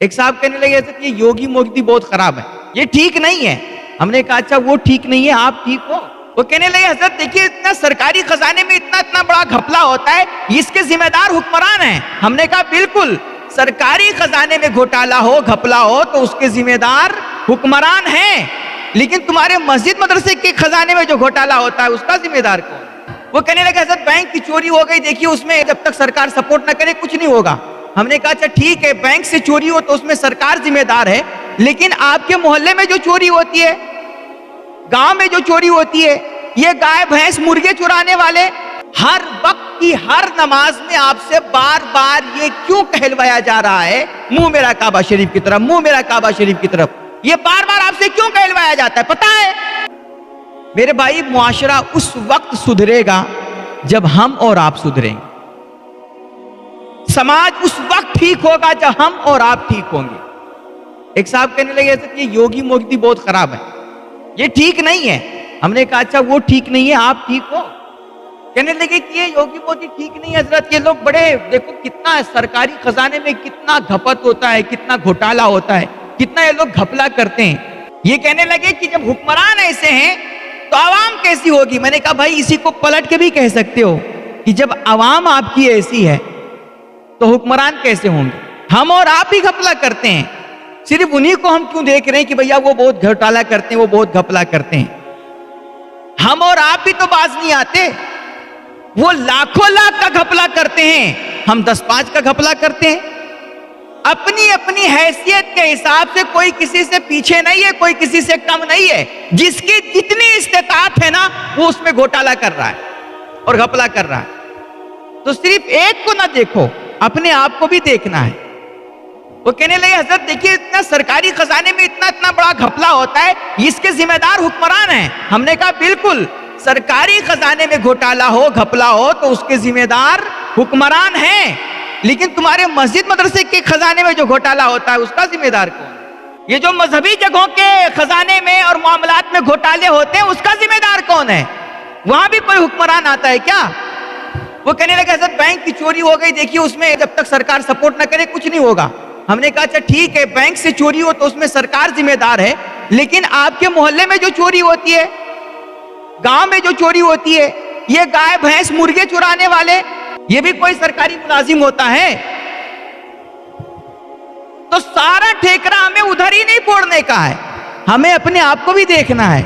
ایک صاحب کہنے لگے حضرت یہ یوگی موگی بہت خراب ہے، یہ ٹھیک نہیں ہے۔ ہم نے کہا اچھا وہ ٹھیک نہیں ہے، آپ ٹھیک ہو؟ وہ کہنے لگے حضرت دیکھیے اتنا سرکاری خزانے میں اتنا بڑا گھپلا ہوتا ہے، اس کے ذمہ دار حکمران ہیں۔ ہم نے کہا بالکل، سرکاری خزانے میں گھوٹالا ہو گھپلا ہو تو اس کے ذمہ دار حکمران ہیں، لیکن تمہارے مسجد مدرسے کے خزانے میں جو گھوٹالا ہوتا ہے اس کا ذمہ دار کون؟ وہ کہنے لگے حضرت بینک کی چوری ہو گئی، دیکھیے اس میں جب تک سرکار سپورٹ نہ کرے کچھ نہیں ہوگا۔ ہم نے کہا اچھا ٹھیک ہے، بینک سے چوری ہو تو اس میں سرکار ذمہ دار ہے، لیکن آپ کے محلے میں جو چوری ہوتی ہے، گاؤں میں جو چوری ہوتی ہے، یہ گائے بھینس مرغے چرانے والے ہر وقت کی ہر نماز میں آپ سے بار بار یہ کیوں کہلوایا جا رہا ہے منہ میرا کعبہ شریف کی طرف، منہ میرا کعبہ شریف کی طرف، یہ بار بار آپ سے کیوں کہلوایا جاتا ہے؟ پتہ ہے میرے بھائی، معاشرہ اس وقت سدھرے گا جب ہم اور آپ سدھریں گے، سماج اس وقت ٹھیک ہوگا جب ہم اور آپ ٹھیک ہوں گے۔ ایک صاحب کہنے لگے حضرت یہ یوگی موگی بہت خراب ہے، یہ ٹھیک نہیں ہے۔ ہم نے کہا اچھا وہ ٹھیک نہیں ہے، آپ ٹھیک ہو؟ کہنے لگے کہ یہ یوگی موگی ٹھیک نہیں حضرت، یہ لوگ بڑے دیکھو کتنا سرکاری خزانے میں کتنا گھپت ہوتا ہے، کتنا گھوٹالا ہوتا ہے، کتنا یہ لوگ گھپلا کرتے ہیں۔ یہ کہنے لگے کہ جب حکمران ایسے ہیں تو عوام کیسی ہوگی؟ میں نے کہا بھائی اسی کو پلٹ کے بھی کہہ سکتے ہو کہ جب عوام آپ کی ایسی ہے تو حکمران کیسے ہوں گے؟ ہم اور آپ ہی گھپلا کرتے ہیں، صرف انہی کو ہم کیوں دیکھ رہے ہیں کہ بھیا وہ بہت گھوٹالا کرتے ہیں، وہ بہت گھپلا کرتے ہیں؟ ہم اور آپ بھی تو باز نہیں آتے، وہ لاکھوں لاکھ کا گھپلا کرتے ہیں، ہم 10-5 کا گھپلا کرتے ہیں۔ اپنی اپنی حیثیت کے حساب سے کوئی کسی سے پیچھے نہیں ہے، کوئی کسی سے کم نہیں ہے، جس کی جتنی استطاعت ہے نا وہ اس میں گھوٹالا کر رہا ہے اور گھپلا کر رہا ہے۔ تو صرف ایک کو نہ دیکھو، اپنے آپ کو بھی دیکھنا ہے۔ وہ کہنے لگے حضرت دیکھیے اتنا سرکاری خزانے میں اتنا بڑا گھپلا ہوتا ہے، اس کے ذمہ دار حکمران ہیں۔ ہم نے کہا بالکل، سرکاری خزانے میں گھوٹالا ہو گھپلا ہو تو اس کے ذمہ دار حکمران ہیں، لیکن تمہارے مسجد مدرسے کے خزانے میں جو گھوٹالا ہوتا ہے اس کا ذمہ دار کون ہے؟ یہ جو مذہبی جگہوں کے خزانے میں اور معاملات میں گھوٹالے ہوتے ہیں اس کا ذمہ دار کون ہے؟ وہاں بھی کوئی حکمران آتا ہے کیا؟ وہ کہنے لگے حضرت بینک کی چوری ہو گئی، دیکھیے اس میں جب تک سرکار سپورٹ نہ کرے کچھ نہیں ہوگا۔ ہم نے کہا اچھا ٹھیک ہے، بینک سے چوری ہو تو اس میں سرکار ذمہ دار ہے، لیکن آپ کے محلے میں جو چوری ہوتی ہے، گاؤں میں جو چوری ہوتی ہے، یہ گائے بھینس مرغے چرانے والے، یہ بھی کوئی سرکاری ملازم ہوتا ہے؟ تو سارا ٹھیکرا ہمیں ادھر ہی نہیں پھوڑنے کا ہے، ہمیں اپنے آپ کو بھی دیکھنا ہے۔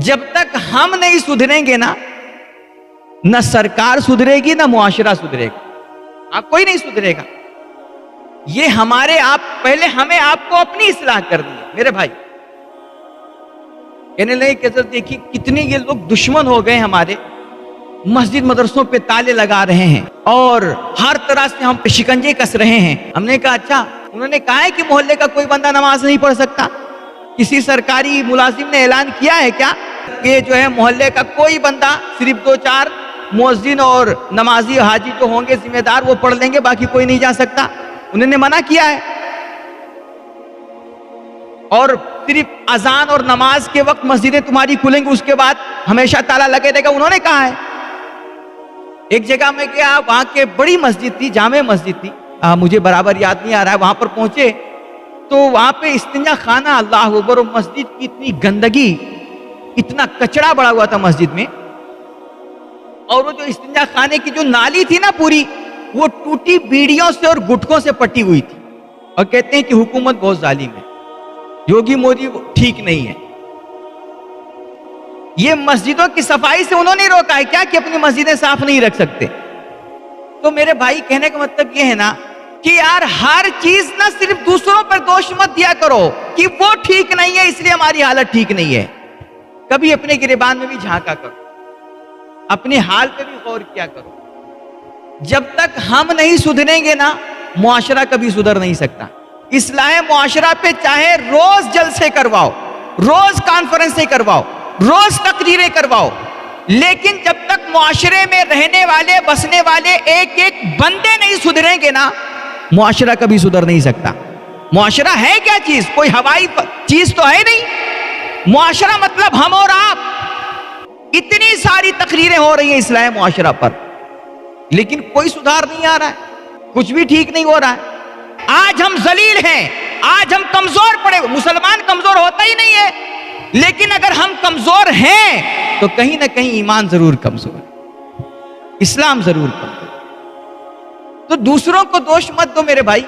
جب تک ہم نہیں سدھریں گے نا، نہ سرکار سدھرے گی نہ معاشرہ سدھرے گا، آپ کوئی نہیں سدھرے گا۔ یہ ہمارے آپ پہلے ہمیں آپ کو اپنی اصلاح کرنی ہے میرے بھائی۔ کہنے لگے کہ حضرت دیکھیے کتنے یہ لوگ دشمن ہو گئے، ہمارے مسجد مدرسوں پہ تالے لگا رہے ہیں اور ہر طرح سے ہم پہ شکنجے کس رہے ہیں۔ ہم نے کہا اچھا، انہوں نے کہا ہے کہ محلے کا کوئی بندہ نماز نہیں پڑھ سکتا؟ کسی سرکاری ملازم نے اعلان کیا ہے کیا کہ جو ہے محلے کا کوئی بندہ، صرف 2-4 مؤذن اور نمازی حاجی جو ہوں گے ذمہ دار وہ پڑھ لیں گے، باقی کوئی نہیں جا سکتا؟ انہوں نے منع کیا ہے۔ اور صرف اذان اور نماز کے وقت مسجدیں تمہاری کھلیں گی، اس کے بعد ہمیشہ تالا لگے رہے گا، انہوں نے کہا ہے۔ ایک جگہ میں گیا، وہاں کے بڑی مسجد تھی، جامع مسجد تھی، مجھے برابر یاد نہیں آ رہا ہے، وہاں پر پہنچے تو وہاں پہ استنجا خانہ، اللہ اکبر، مسجد کی اتنی گندگی، اتنا کچڑا بڑا ہوا تھا مسجد میں، اور وہ جو استنجا خانے کی جو نالی تھی نا پوری، وہ ٹوٹی بیڑیوں سے اور گٹکوں سے پٹی ہوئی تھی، اور کہتے ہیں کہ حکومت بہت ظالم ہے، یوگی مودی ٹھیک نہیں ہے۔ یہ مسجدوں کی صفائی سے انہوں نے روکا ہے کیا کہ اپنی مسجدیں صاف نہیں رکھ سکتے؟ تو میرے بھائی کہنے کا مطلب یہ ہے نا کہ یار ہر چیز نہ صرف دوسروں پر دوش مت دیا کرو کہ وہ ٹھیک نہیں ہے اس لیے ہماری حالت ٹھیک نہیں ہے۔ کبھی اپنے گریبان میں بھی جھانکا کرو، اپنے حال پہ بھی غور کیا کرو۔ جب تک ہم نہیں سدھریں گے نا، معاشرہ کبھی سدھر نہیں سکتا۔ اصلاح معاشرہ پہ چاہے روز جلسے کرواؤ، روز کانفرنسیں کرواؤ، روز تقریریں کرواؤ، لیکن جب تک معاشرے میں رہنے والے بسنے والے ایک ایک بندے نہیں سدھریں گے نا، معاشرہ کبھی سدھر نہیں سکتا۔ معاشرہ ہے کیا چیز؟ کوئی ہوائی چیز تو ہے نہیں۔ معاشرہ مطلب ہم اور آپ۔ اتنی ساری تقریریں ہو رہی ہیں اصلاح معاشرہ پر، لیکن کوئی سدھار نہیں آ رہا ہے، کچھ بھی ٹھیک نہیں ہو رہا ہے۔ آج ہم ذلیل ہیں، آج ہم کمزور پڑے. مسلمان کمزور ہوتا ہی نہیں ہے، لیکن اگر ہم کمزور ہیں تو کہیں نہ کہیں ایمان ضرور کمزور ہے، اسلام ضرور کمزور. تو دوسروں کو دوش مت دو میرے بھائی،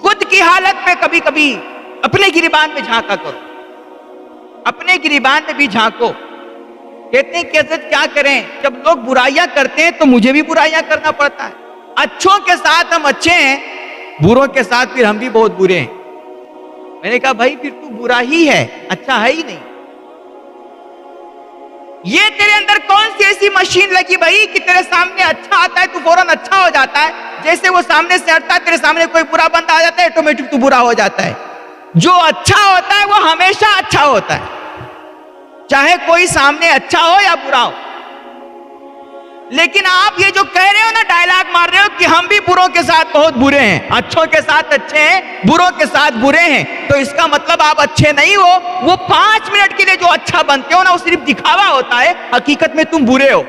خود کی حالت میں کبھی کبھی اپنے گریبان میں جھانکا کرو، اپنے گریبان میں بھی جھانکو. کہتے ہیں کہ حضرت کیا کریں، جب لوگ برائیاں کرتے ہیں تو مجھے بھی برائیاں کرنا پڑتا ہے. اچھوں کے ساتھ ہم اچھے ہیں، بروں کے ساتھ پھر ہم بھی بہت برے ہیں. میں نے کہا بھائی پھر تو برا ہی ہے، اچھا ہے ہی نہیں. یہ تیرے اندر کون سی ایسی مشین لگی بھائی کہ تیرے سامنے اچھا آتا ہے تو فوراً اچھا ہو جاتا ہے، جیسے وہ سامنے سے ہٹتا ہے تیرے سامنے کوئی برا بندہ آ جاتا ہے آٹومیٹک تو برا ہو جاتا ہے. جو اچھا ہوتا ہے وہ ہمیشہ اچھا ہوتا ہے، چاہے کوئی سامنے اچھا ہو یا برا ہو. لیکن آپ یہ جو کہہ رہے ہو نا، ڈائلاگ مار رہے ہو کہ ہم بھی بروں کے ساتھ بہت برے ہیں، اچھوں کے ساتھ اچھے ہیں، بروں کے ساتھ برے ہیں، تو اس کا مطلب آپ اچھے نہیں ہو. وہ 5 منٹ کے لیے جو اچھا بنتے ہو نا، وہ صرف دکھاوا ہوتا ہے، حقیقت میں تم برے ہو.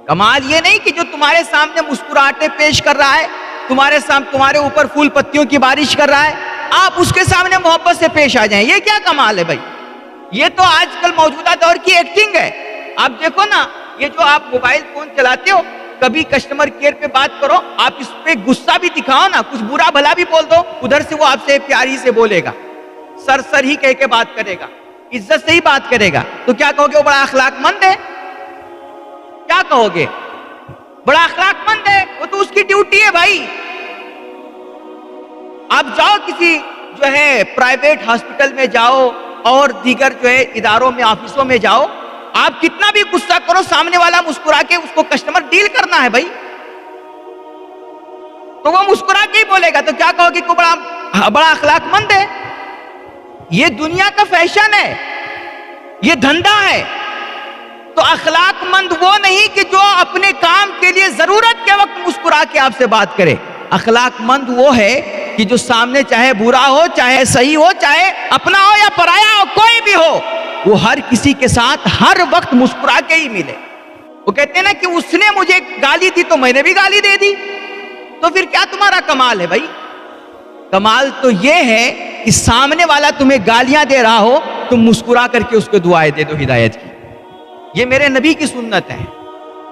کمال یہ نہیں کہ جو تمہارے سامنے مسکراہٹیں پیش کر رہا ہے، تمہارے اوپر پھول پتیوں کی بارش کر رہا ہے، آپ اس کے سامنے محبت سے پیش آ جائیں. یہ کیا کمال ہے بھائی؟ یہ تو آج کل موجودہ دور کی ایکٹنگ ہے. آپ دیکھو نا، یہ جو آپ موبائل فون چلاتے ہو، کبھی کسٹمر کیئر پہ بات کرو، آپ اس پہ غصہ بھی دکھاؤ نا، کچھ برا بھلا بھی بول دو، ادھر سے وہ آپ سے پیاری سے بولے گا، سر ہی کہہ کے بات کرے گا، عزت سے ہی بات کرے گا. تو کیا کہو گے؟ وہ بڑا اخلاق مند ہے. کیا کہو گے؟ بڑا اخلاق مند ہے. وہ تو اس کی ڈیوٹی ہے بھائی. آپ جاؤ کسی جو ہے پرائیویٹ ہاسپٹل میں جاؤ اور دیگر جو ہے اداروں میں، آفسوں میں جاؤ، آپ کتنا بھی غصہ کرو، سامنے والا مسکرا کے اس کو کسٹمر ڈیل کرنا ہے بھائی، تو وہ مسکرا کے ہی بولے گا. تو کیا کہو گے کہ بڑا اخلاق مند ہے؟ یہ دنیا کا فیشن ہے، یہ دھندا ہے. تو اخلاق مند وہ نہیں کہ جو اپنے کام کے لیے ضرورت کے وقت مسکرا کے آپ سے بات کرے. اخلاق مند وہ ہے کہ جو سامنے چاہے برا ہو، چاہے صحیح ہو، چاہے اپنا ہو یا پرایا ہو، کوئی بھی ہو، وہ ہر کسی کے ساتھ ہر وقت مسکرا کے ہی ملے. وہ کہتے ہیں نا کہ اس نے مجھے گالی دی تو میں نے بھی گالی دے دی. تو پھر کیا تمہارا کمال ہے بھائی؟ کمال تو یہ ہے کہ سامنے والا تمہیں گالیاں دے رہا ہو، تم مسکرا کر کے اس کو دعائیں دے دو ہدایت کی. یہ میرے نبی کی سنت ہے.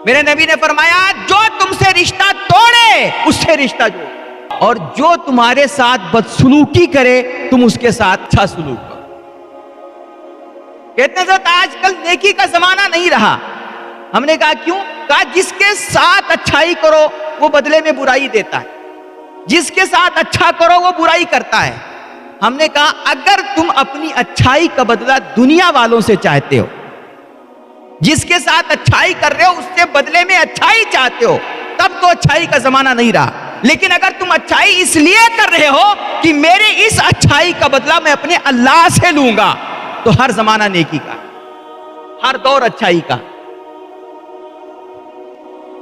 میرے نبی نے فرمایا جو تم سے رشتہ توڑے اس سے رشتہ جوڑو، اور جو تمہارے ساتھ بدسلوکی کرے تم اس کے ساتھ اچھا سلوک کرو. کہتے ہیں آج کل نیکی کا زمانہ نہیں رہا. ہم نے کہا کیوں؟ کہا جس کے ساتھ اچھائی کرو وہ بدلے میں برائی دیتا ہے، جس کے ساتھ اچھا کرو وہ برائی کرتا ہے. ہم نے کہا اگر تم اپنی اچھائی کا بدلہ دنیا والوں سے چاہتے ہو، جس کے ساتھ اچھائی کر رہے ہو اس سے بدلے میں اچھائی چاہتے ہو، تب تو اچھائی کا زمانہ نہیں رہا. لیکن اگر تم اچھائی اس لیے کر رہے ہو کہ میرے اس اچھائی کا بدلہ میں اپنے اللہ سے لوں گا، تو ہر زمانہ نیکی کا، ہر دور اچھائی کا.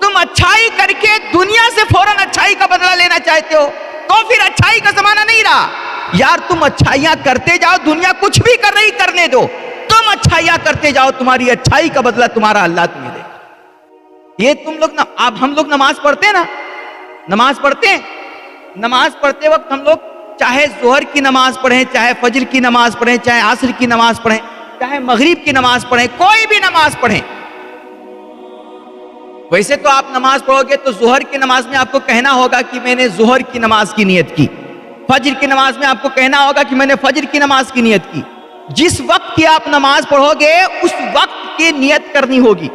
تم اچھائی کر کے دنیا سے فوراً اچھائی کا بدلہ لینا چاہتے ہو تو پھر اچھائی کا زمانہ نہیں رہا. یار تم اچھائیاں کرتے جاؤ، دنیا کچھ بھی کر رہی کرنے دو، تم اچھائیاں کرتے جاؤ، تمہاری اچھائی کا بدلہ تمہارا اللہ تمہیں دے. یہ تم لوگ ہم لوگ نماز پڑھتے ہیں نا، نماز پڑھتے ہیں، نماز پڑھتے وقت ہم لوگ چاہے ظہر کی نماز پڑھیں، چاہے فجر کی نماز پڑھیں، چاہے عصر کی نماز پڑھیں، چاہے مغرب کی نماز پڑھیں، کوئی بھی نماز پڑھیں. ویسے تو آپ نماز پڑھو گے تو ظہر کی نماز میں آپ کو کہنا ہوگا کہ میں نے ظہر کی نماز کی نیت کی، فجر کی نماز میں آپ کو کہنا ہوگا کہ میں نے فجر کی نماز کی نیت کی. جس وقت کی آپ نماز پڑھو گے اس وقت کی نیت کرنی ہوگی،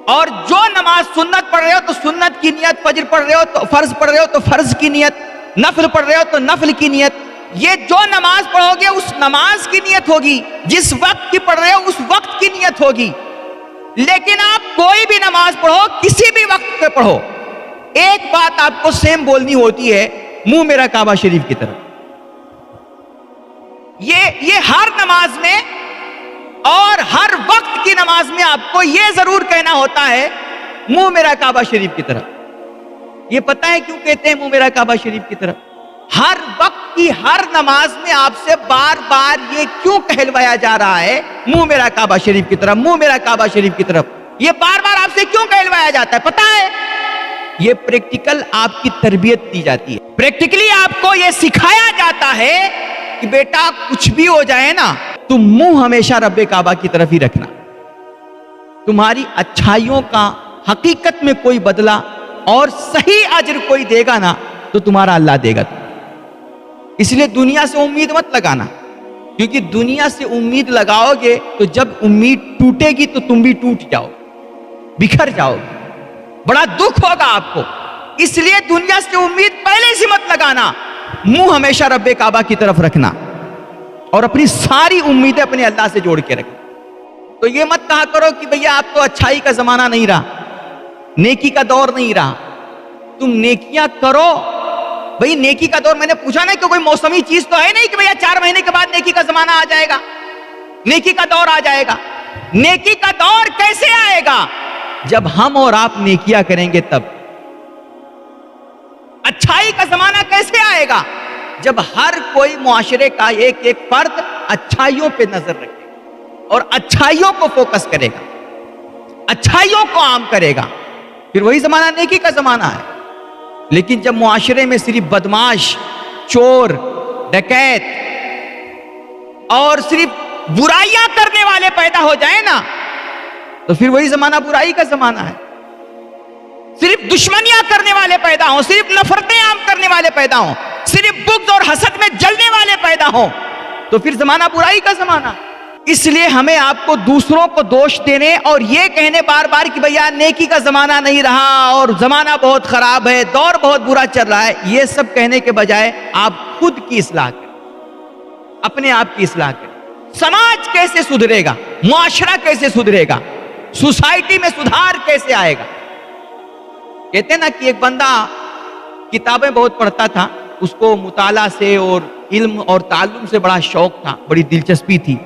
اور جو نماز سنت پڑھ رہے ہو تو سنت کی نیت، فجر پڑھ رہے ہو تو فرض پڑھ رہے ہو تو فرض کی نیت، نفل پڑھ رہے ہو تو نفل کی نیت. یہ جو نماز پڑھو گے اس نماز کی نیت ہوگی، جس وقت کی پڑھ رہے ہو اس وقت کی نیت ہوگی. لیکن آپ کوئی بھی نماز پڑھو، کسی بھی وقت پہ پڑھو، ایک بات آپ کو سیم بولنی ہوتی ہے، منہ میرا کعبہ شریف کی طرف. یہ ہر نماز میں اور ہر وقت کی نماز میں آپ کو یہ ضرور کہنا ہوتا ہے، منہ میرا کعبہ شریف کی طرف. یہ پتہ ہے کیوں کہتے ہیں منہ میرا کعبہ شریف کی طرف؟ ہر وقت کی ہر نماز میں آپ سے بار بار یہ کیوں کہلوایا جا رہا ہے منہ میرا کعبہ شریف کی طرف، منہ میرا کعبہ شریف کی طرف؟ یہ بار بار آپ سے کیوں کہلوایا جاتا ہے پتہ ہے؟ یہ پریکٹیکل آپ کی تربیت دی جاتی ہے. پریکٹیکلی آپ کو یہ سکھایا جاتا ہے کہ بیٹا کچھ بھی ہو جائے نا، تم منہ ہمیشہ رب کعبہ کی طرف ہی رکھنا. تمہاری اچھائیوں کا حقیقت میں کوئی بدلہ اور صحیح اجر کوئی دے گا نا تو تمہارا اللہ دے گا. اس لیے دنیا سے امید مت لگانا، کیونکہ دنیا سے امید لگاؤ گے تو جب امید ٹوٹے گی تو تم بھی ٹوٹ جاؤ، بکھر جاؤ گے، بڑا دکھ ہوگا آپ کو. اس لیے دنیا سے امید پہلے سے مت لگانا، منہ ہمیشہ رب کعبہ کی طرف رکھنا اور اپنی ساری امیدیں اپنے اللہ سے جوڑ کے رکھنا. تو یہ مت کہا کرو کہ بھیا آپ تو اچھائی کا زمانہ نہیں رہا، نیکی کا دور نہیں رہا. تم نیکیاں کرو بھئی. نیکی کا دور میں نے پوچھا نا کہ کوئی موسمی چیز تو ہے نہیں کہ بھیا 4 مہینے کے بعد نیکی کا زمانہ آ جائے گا، نیکی کا دور آ جائے گا. نیکی کا دور کیسے آئے گا؟ جب ہم اور آپ نیکیاں کریں گے تب. اچھائی کا زمانہ کیسے آئے گا؟ جب ہر کوئی معاشرے کا ایک ایک فرد اچھائیوں پہ نظر رکھے اور اچھائیوں کو فوکس کرے گا، اچھائیوں کو عام کرے گا، پھر وہی زمانہ نیکی کا زمانہ ہے. لیکن جب معاشرے میں صرف بدماش، چور، ڈکیت اور صرف برائیاں کرنے والے پیدا ہو جائیں نا تو پھر وہی زمانہ برائی کا زمانہ ہے. صرف دشمنیاں کرنے والے پیدا ہوں، صرف نفرتیں عام کرنے والے پیدا ہوں، صرف بغض اور حسد میں جلنے والے پیدا ہوں تو پھر زمانہ برائی کا زمانہ. اس لیے ہمیں آپ کو دوسروں کو دوش دینے اور یہ کہنے بار بار کہ بھیا نیکی کا زمانہ نہیں رہا اور زمانہ بہت خراب ہے، دور بہت برا چل رہا ہے، یہ سب کہنے کے بجائے آپ خود کی اصلاح کریں، اپنے آپ کی اصلاح کریں. سماج کیسے سدھرے گا؟ معاشرہ کیسے سدھرے گا؟ سوسائٹی میں سدھار کیسے آئے گا؟ کہتے ہیں نا کہ ایک بندہ کتابیں بہت پڑھتا تھا، اس کو مطالعہ سے اور علم اور تعلم سے بڑا شوق تھا، بڑی دلچسپی تھی.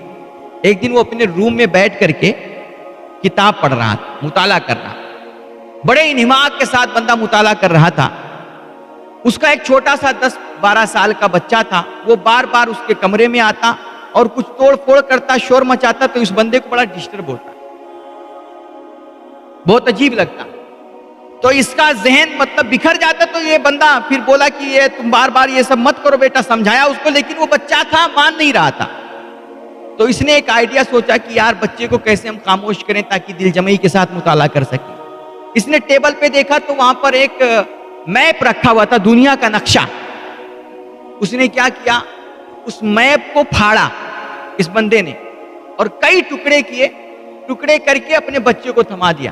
ایک دن وہ اپنے روم میں بیٹھ کر کے کتاب پڑھ رہا تھا، مطالعہ کر رہا تھا، بڑے انہماک کے ساتھ بندہ مطالعہ کر رہا تھا. اس کا ایک چھوٹا سا 10-12 سال کا بچہ تھا، وہ بار بار اس کے کمرے میں آتا اور کچھ توڑ پھوڑ کرتا، شور مچاتا تو اس بندے کو بڑا ڈسٹرب ہوتا، بہت عجیب لگتا. تو اس کا ذہن مطلب بکھر جاتا. تو یہ بندہ پھر بولا کہ یہ تم بار بار یہ سب مت کرو بیٹا، سمجھایا اس کو، لیکن وہ بچہ تھا، مان نہیں رہا تھا. تو اس نے ایک آئیڈیا سوچا کہ یار بچے کو کیسے ہم خاموش کریں تاکہ دل جمعی کے ساتھ مطالعہ کر سکیں. اس نے ٹیبل پہ دیکھا تو وہاں پر ایک میپ رکھا ہوا تھا، دنیا کا نقشہ. اس نے کیا کیا، اس میپ کو پھاڑا اس بندے نے اور کئی ٹکڑے کیے، ٹکڑے کر کے اپنے بچے کو تھما دیا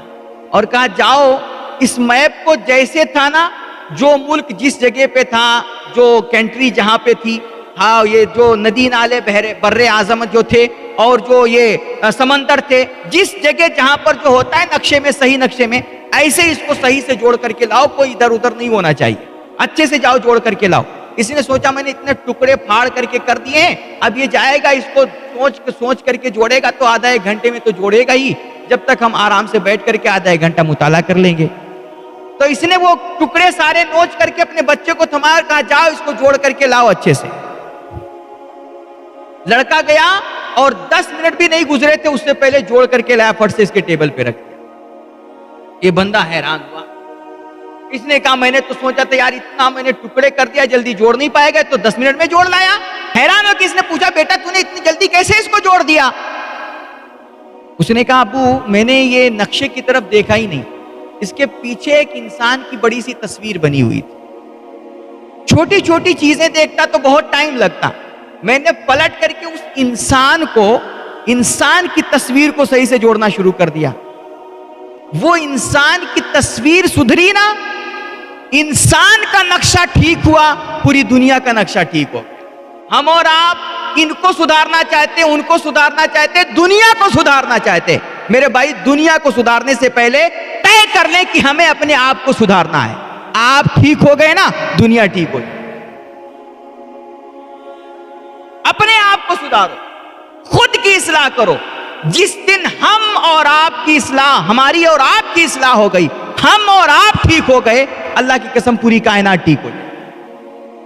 اور کہا جاؤ اس میپ کو جیسے تھا نا، جو ملک جس جگہ پہ تھا، جو کنٹری جہاں پہ تھی، ہاں یہ جو ندی نالے بر اعظم جو تھے اور جو یہ سمندر تھے، جس جگہ جہاں پر جو ہوتا ہے نقشے میں، صحیح نقشے میں، ایسے اس کو صحیح سے جوڑ کر کے لاؤ، کوئی ادھر ادھر نہیں ہونا چاہیے، اچھے سے جاؤ جوڑ کر کے لاؤ. اس نے سوچا میں نے اتنے ٹکڑے پھاڑ کر کے کر دیے ہیں، اب یہ جائے گا اس کو سوچ کر کے جوڑے گا تو آدھا ایک گھنٹے میں تو جوڑے گا ہی، جب تک ہم آرام سے بیٹھ کر کے آدھا ایک گھنٹہ مطالعہ کر لیں گے. تو اس نے وہ ٹکڑے سارے نوچ کر کے اپنے بچے کو تھمایا، کہا جاؤ اس کو جوڑ کر کے لاؤ اچھے سے. لڑکا گیا اور 10 منٹ بھی نہیں گزرے تھے، اس سے پہلے جوڑ کر کے لایا، فٹ سے اس کے ٹیبل پہ رکھ دیا. یہ بندہ حیران ہوا. اس نے کہا میں نے تو سوچا تھا یار اتنا میں نے ٹکڑے کر دیا، جلدی جوڑ نہیں پائے گا، تو 10 منٹ میں جوڑ لایا. حیران ہو کہ اس نے پوچھا بیٹا تو نے اتنی جلدی کیسے اس کو جوڑ دیا؟ اس نے کہا ابو میں نے یہ نقشے کی طرف دیکھا ہی نہیں، اس کے پیچھے ایک انسان کی بڑی سی تصویر بنی ہوئی تھی. چھوٹی چھوٹی چیزیں دیکھتا تو بہت ٹائم لگتا، میں نے پلٹ کر کے اس انسان کو، انسان کی تصویر کو صحیح سے جوڑنا شروع کر دیا. وہ انسان کی تصویر سدھری نا، انسان کا نقشہ ٹھیک ہوا، پوری دنیا کا نقشہ ٹھیک ہو. ہم اور آپ ان کو سدھارنا چاہتے، ان کو سدھارنا چاہتے، دنیا کو سدھارنا چاہتے. میرے بھائی دنیا کو سدھارنے سے پہلے طے کر لیں کہ ہمیں اپنے آپ کو سدھارنا ہے. آپ ٹھیک ہو گئے نا، دنیا ٹھیک ہو گئی. اپنے آپ کو سدھارو، خود کی اصلاح کرو. جس دن ہم اور آپ کی اصلاح، ہماری اور آپ کی اصلاح ہو گئی، ہم اور آپ ٹھیک ہو گئے، اللہ کی قسم پوری کائنات ٹھیک ہو جائے.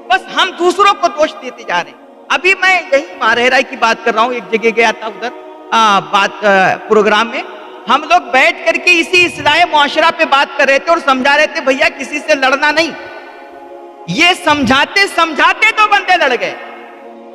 بس ہم دوسروں کو دوش دیتے جا رہے ہیں. ابھی میں یہی ماہرہ کی بات کر رہا ہوں، ایک جگہ گیا تھا ادھر پروگرام میں، ہم لوگ بیٹھ کر کے اسی اصلاح معاشرہ پہ بات کر رہے تھے اور سمجھا رہے تھے بھیا کسی سے لڑنا نہیں. یہ سمجھاتے سمجھاتے تو بندے لڑ گئے.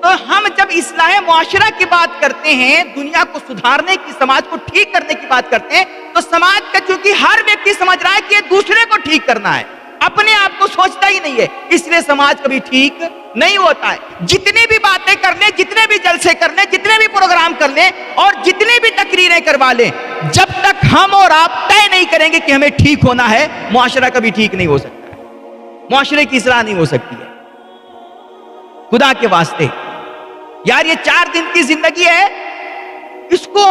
تو ہم جب اصلاح معاشرہ کی بات کرتے ہیں، دنیا کو سدھارنے کی، سماج کو ٹھیک کرنے کی بات کرتے ہیں، تو سماج کا چونکہ ہر ویکتی سمجھ رہا ہے کہ یہ دوسرے کو ٹھیک کرنا ہے، اپنے آپ کو سوچتا ہی نہیں ہے، اس لیے سماج کبھی ٹھیک نہیں ہوتا ہے. جتنی بھی باتیں کر لیں، جتنے بھی جلسے کر لیں، جتنے بھی پروگرام کر لیں اور جتنی بھی تقریریں کروا لیں، جب تک ہم اور آپ طے نہیں کریں گے کہ ہمیں ٹھیک ہونا ہے، معاشرہ کبھی ٹھیک نہیں ہو سکتا ہے، معاشرے کی اصلاح نہیں ہو سکتی ہے. خدا کے واسطے یار یہ 4 دن کی زندگی ہے، اس کو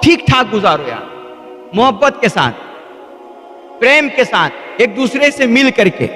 ٹھیک ٹھاک گزارو یار، محبت کے ساتھ، پریم کے ساتھ، ایک دوسرے سے مل کر کے.